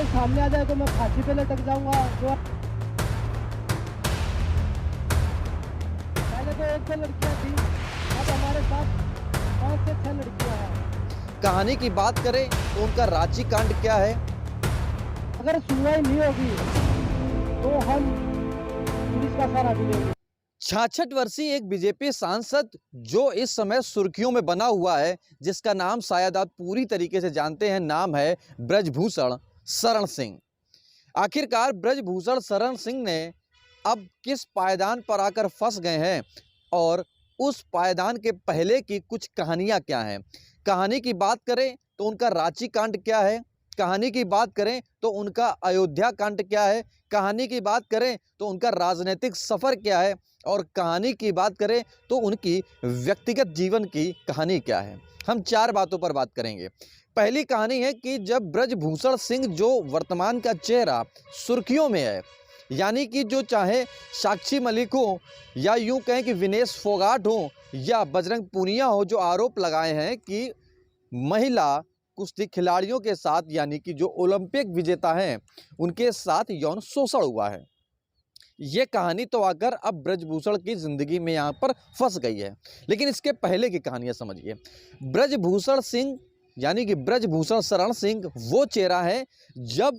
सामने आ जाए तो मैं फांसी पे लटक जाऊंगा। जो पहले तो एक से लड़कियां थी, अब हमारे साथ 5 से 6 लड़कियां हैं। कहानी की बात करें तो उनका रांची कांड क्या है? अगर सुनवाई नहीं होगी तो हम पुलिस का सहारा भी लेंगे। 66 वर्षीय एक बीजेपी सांसद जो इस समय सुर्खियों में बना हुआ है, जिसका नाम शायद आप पूरी तरीके से जानते हैं, नाम है ब्रजभूषण शरण सिंह। आखिरकार ब्रजभूषण शरण सिंह ने अब किस पायदान पर आकर फंस गए हैं और उस पायदान के पहले की कुछ कहानियां क्या हैं? कहानी की बात करें तो उनका रांची कांड क्या है? कहानी की बात करें तो उनका अयोध्या कांड क्या है? कहानी की बात करें तो उनका राजनीतिक सफ़र क्या है? और कहानी की बात करें तो उनकी व्यक्तिगत जीवन की कहानी क्या है? हम 4 बातों पर बात करेंगे। पहली कहानी है कि जब ब्रजभूषण सिंह, जो वर्तमान का चेहरा सुर्खियों में है, यानी कि जो चाहे साक्षी मलिक हो या यूं कहें कि विनेश फोगाट हो या बजरंग पूनिया हो, जो आरोप लगाए हैं कि महिला कुश्ती खिलाड़ियों के साथ, यानी कि जो ओलंपिक विजेता हैं, उनके साथ यौन शोषण हुआ है। ये कहानी तो आकर अब ब्रजभूषण की ज़िंदगी में यहाँ पर फंस गई है। लेकिन इसके पहले की कहानियाँ समझिए। ब्रजभूषण सिंह यानी कि ब्रजभूषण शरण सिंह वो चेहरा है जब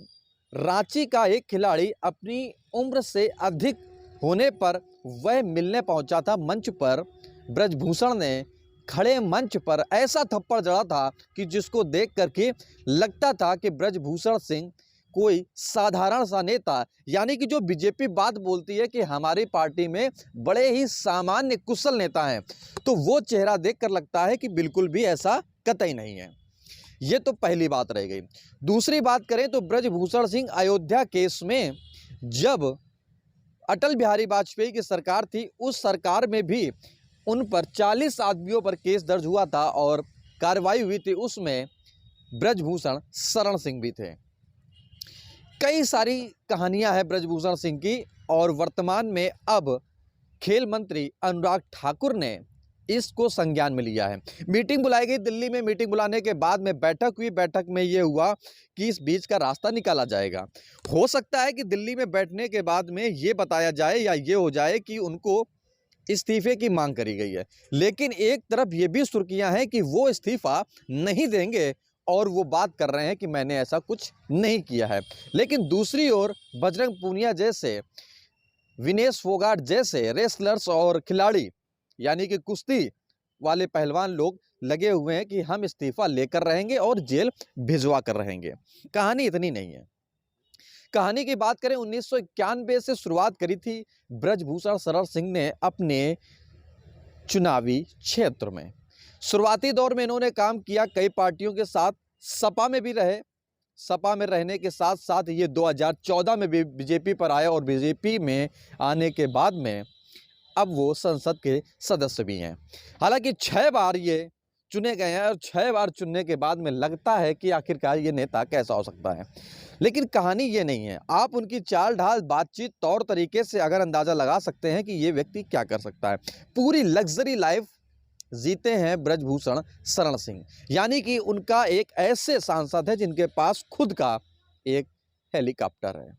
रांची का एक खिलाड़ी अपनी उम्र से अधिक होने पर वह मिलने पहुंचा था मंच पर। ब्रजभूषण ने खड़े मंच पर ऐसा थप्पड़ जड़ा था कि जिसको देख करके लगता था कि ब्रजभूषण सिंह कोई साधारण सा नेता, यानी कि जो बीजेपी बात बोलती है कि हमारी पार्टी में बड़े ही सामान्य कुशल नेता हैं, तो वो चेहरा देखकर लगता है कि बिल्कुल भी ऐसा कतई नहीं है। ये तो पहली बात रह गई। दूसरी बात करें तो ब्रजभूषण सिंह अयोध्या केस में, जब अटल बिहारी वाजपेयी की सरकार थी, उस सरकार में भी उन पर 40 आदमियों पर केस दर्ज हुआ था और कार्रवाई हुई थी, उसमें ब्रजभूषण शरण सिंह भी थे। कई सारी कहानियां हैं ब्रजभूषण सिंह की, और वर्तमान में अब खेल मंत्री अनुराग ठाकुर ने इसको संज्ञान में लिया है। मीटिंग बुलाई गई दिल्ली में। मीटिंग बुलाने के बाद में बैठक हुई। बैठक में ये हुआ कि इस बीच का रास्ता निकाला जाएगा। हो सकता है कि दिल्ली में बैठने के बाद में ये बताया जाए या ये हो जाए कि उनको इस्तीफे की मांग करी गई है, लेकिन एक तरफ ये भी सुर्खियां हैं कि वो इस्तीफा नहीं देंगे और वो बात कर रहे हैं कि मैंने ऐसा कुछ नहीं किया है। लेकिन दूसरी ओर बजरंग पूनिया जैसे, विनेश फोगाट जैसे रेसलर्स और खिलाड़ी, यानी कि कुश्ती वाले पहलवान लोग लगे हुए हैं कि हम इस्तीफा लेकर रहेंगे और जेल भिजवा कर रहेंगे। कहानी इतनी नहीं है। कहानी की बात करें, 1991 से शुरुआत करी थी ब्रजभूषण शरण सिंह ने अपने चुनावी क्षेत्र में। शुरुआती दौर में इन्होंने काम किया कई पार्टियों के साथ, सपा में भी रहे। सपा में रहने के साथ साथ ये 2014 में भी बीजेपी पर आए और बीजेपी में आने के बाद में अब वो संसद के सदस्य भी हैं। हालांकि 6 बार ये चुने गए हैं और 6 बार चुनने के बाद में लगता है कि आखिरकार ये नेता कैसा हो सकता है। लेकिन कहानी ये नहीं है। आप उनकी चाल ढाल, बातचीत, तौर तरीके से अगर अंदाज़ा लगा सकते हैं कि ये व्यक्ति क्या कर सकता है। पूरी लग्जरी लाइफ जीते हैं ब्रजभूषण शरण सिंह, यानी कि उनका एक ऐसे सांसद है जिनके पास खुद का एक हेलीकॉप्टर है।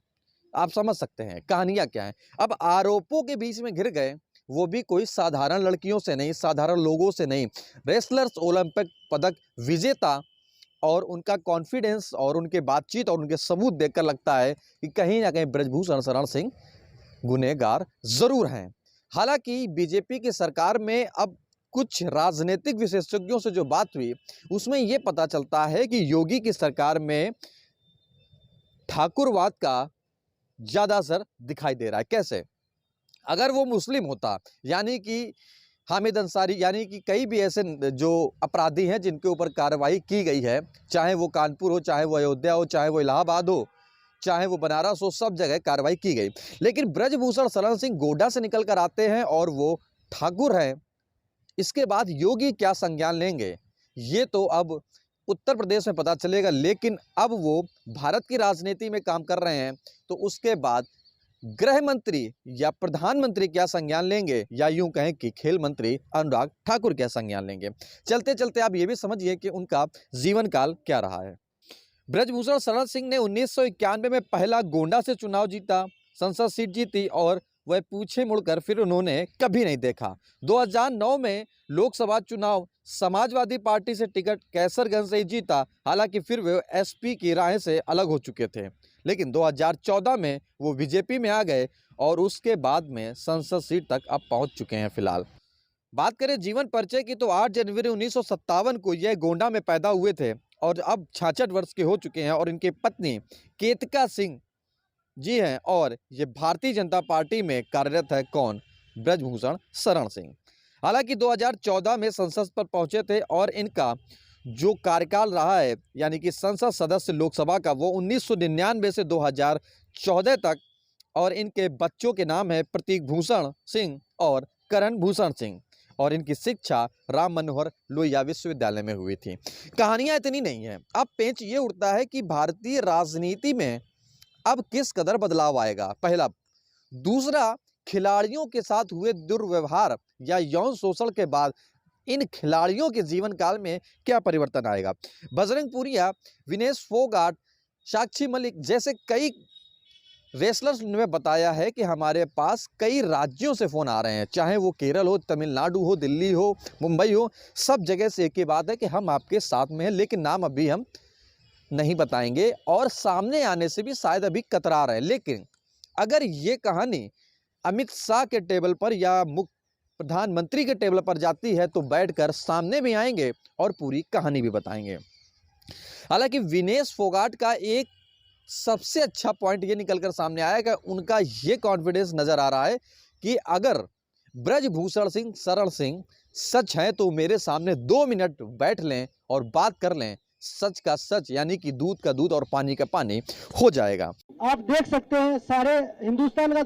आप समझ सकते हैं कहानियां क्या है। अब आरोपों के बीच में घिर गए, वो भी कोई साधारण लड़कियों से नहीं, साधारण लोगों से नहीं, रेसलर्स, ओलंपिक पदक विजेता, और उनका कॉन्फिडेंस और उनके बातचीत और उनके सबूत देखकर लगता है कि कहीं ना कहीं ब्रजभूषण शरण सिंह गुनहगार जरूर हैं। हालांकि बीजेपी की सरकार में अब कुछ राजनीतिक विशेषज्ञों से जो बात हुई, उसमें यह पता चलता है कि योगी की सरकार में ठाकुरवाद का ज़्यादा असर दिखाई दे रहा है। कैसे? अगर वो मुस्लिम होता, यानी कि हामिद अंसारी, यानी कि कई भी ऐसे जो अपराधी हैं जिनके ऊपर कार्रवाई की गई है, चाहे वो कानपुर हो, चाहे वो अयोध्या हो, चाहे वो इलाहाबाद हो, चाहे वो बनारस हो, सब जगह कार्रवाई की गई। लेकिन ब्रजभूषण शरण सिंह गोड्डा से निकल कर आते हैं और वो ठाकुर हैं। इसके बाद योगी क्या संज्ञान लेंगे, ये तो अब उत्तर प्रदेश में पता चलेगा। लेकिन अब वो भारत की राजनीति में काम कर रहे हैं, तो उसके बाद गृह मंत्री या प्रधानमंत्री क्या संज्ञान लेंगे, या यूं कहें कि खेल मंत्री अनुराग ठाकुर क्या संज्ञान लेंगे। चलते चलते आप ये भी समझिए कि उनका जीवन काल क्या रहा है। ब्रजभूषण शरण सिंह ने 1991 में पहला गोंडा से चुनाव जीता, संसद सीट जीती और वह पीछे मुड़कर फिर उन्होंने कभी नहीं देखा। 2009 में लोकसभा चुनाव समाजवादी पार्टी से टिकट कैसरगंज से ही जीता, हालांकि फिर वे एसपी की राह से अलग हो चुके थे। लेकिन 2014 में वो बीजेपी में आ गए और उसके बाद में संसद सीट तक अब पहुंच चुके हैं। फिलहाल बात करें जीवन परिचय की तो 8 जनवरी 1957 को यह गोंडा में पैदा हुए थे और अब 66 वर्ष के हो चुके हैं और इनकी पत्नी केतका सिंह जी हैं और ये भारतीय जनता पार्टी में कार्यरत है। कौन? ब्रजभूषण शरण सिंह। हालांकि 2014 में संसद पर पहुंचे थे और इनका जो कार्यकाल रहा है यानी कि संसद सदस्य लोकसभा का वो 1999 से 2014 तक, और इनके बच्चों के नाम है प्रतीक भूषण सिंह और करण भूषण सिंह और इनकी शिक्षा राम मनोहर लोहिया विश्वविद्यालय में हुई थी। कहानियां इतनी नहीं है, अब पेंच ये उठता है कि भारतीय राजनीति में अब किस कदर बदलाव आएगा, पहला। दूसरा, खिलाड़ियों के साथ हुए दुर्व्यवहार या यौन शोषण के बाद इन खिलाड़ियों के जीवन काल में क्या परिवर्तन आएगा। बजरंग पुनिया, विनेश फोगाट, साक्षी मलिक जैसे कई रेसलर्स ने बताया है कि हमारे पास कई राज्यों से फ़ोन आ रहे हैं, चाहे वो केरल हो, तमिलनाडु हो, दिल्ली हो, मुंबई हो, सब जगह से एक ही बात है कि हम आपके साथ में हैं, लेकिन नाम अभी हम नहीं बताएंगे और सामने आने से भी शायद अभी कतरा रहे हैं। लेकिन अगर ये कहानी अमित शाह के टेबल पर या प्रधानमंत्री के टेबल पर जाती है तो बैठकर सामने भी आएंगे और पूरी कहानी भी बताएंगे। हालांकि विनेश फोगाट का एक सबसे अच्छा पॉइंट ये निकलकर सामने आया कि उनका ये कॉन्फिडेंस नजर आ रहा है कि अगर ब्रजभूषण सिंह शरण सिंह सच हैं तो मेरे सामने 2 मिनट बैठ लें और बात कर लें, सच का सच यानी कि दूध का दूध और पानी का पानी हो जाएगा। आप देख सकते हैं सारे हिंदुस्तान का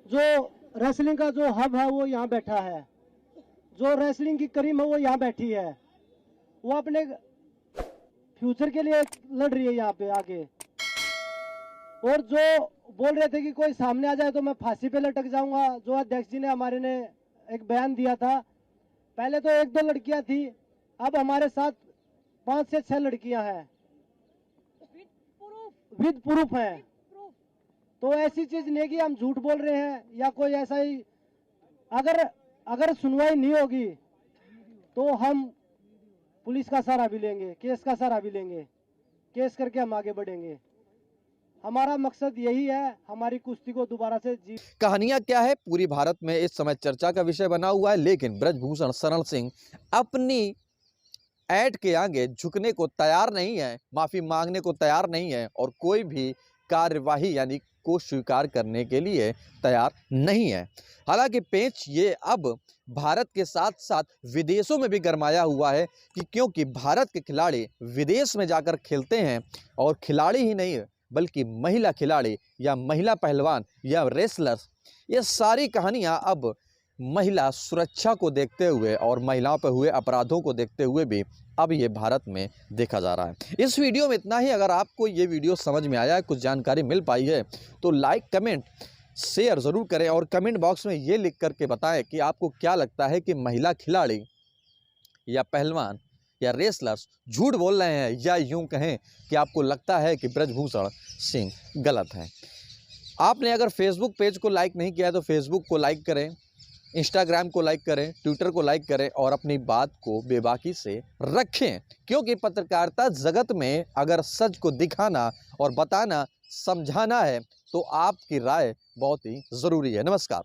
जो रेसलिंग का जो हब है वो यहाँ बैठा है, जो रेसलिंग की करीम है वो यहाँ बैठी है, वो अपने फ्यूचर के लिए लड़ रही है यहाँ पे आके। और जो बोल रहे थे कि कोई सामने आ जाए तो मैं फांसी पे लटक जाऊंगा, जो अध्यक्ष जी ने हमारे ने एक बयान दिया था, पहले तो 1-2 लड़कियां थी, अब हमारे साथ 5 से 6 लड़कियां हैं विद प्रूफ हैं। तो ऐसी चीज नहीं कि हम झूठ बोल रहे हैं या कोई ऐसा ही। अगर सुनवाई नहीं होगी तो हम पुलिस का सहारा भी लेंगे, केस का सहारा भी लेंगे, केस करके हम आगे बढ़ेंगे। हमारा मकसद यही है, हमारी कुश्ती को दोबारा से जीत। कहानियां क्या है पूरी भारत में इस समय चर्चा का विषय बना हुआ है, लेकिन ब्रजभूषण शरण सिंह अपनी ऐड के आगे झुकने को तैयार नहीं है, माफी मांगने को तैयार नहीं है और कोई भी कार्यवाही यानी को स्वीकार करने के लिए तैयार नहीं है। हालांकि पेंच ये अब भारत के साथ साथ विदेशों में भी गरमाया हुआ है कि क्योंकि भारत के खिलाड़ी विदेश में जाकर खेलते हैं और खिलाड़ी ही नहीं बल्कि महिला खिलाड़ी या महिला पहलवान या रेसलर्स, ये सारी कहानियां अब महिला सुरक्षा को देखते हुए और महिलाओं पर हुए अपराधों को देखते हुए भी अब ये भारत में देखा जा रहा है। इस वीडियो में इतना ही। अगर आपको ये वीडियो समझ में आया है, कुछ जानकारी मिल पाई है तो लाइक, कमेंट, शेयर ज़रूर करें और कमेंट बॉक्स में ये लिख करके बताएं कि आपको क्या लगता है कि महिला खिलाड़ी या पहलवान या रेसलर्स झूठ बोल रहे हैं या यूं कहें कि आपको लगता है कि ब्रजभूषण सिंह गलत है। आपने अगर फेसबुक पेज को लाइक नहीं किया है तो फेसबुक को लाइक करें, इंस्टाग्राम को लाइक करें, ट्विटर को लाइक करें और अपनी बात को बेबाकी से रखें, क्योंकि पत्रकारिता जगत में अगर सच को दिखाना और बताना, समझाना है तो आपकी राय बहुत ही ज़रूरी है। नमस्कार।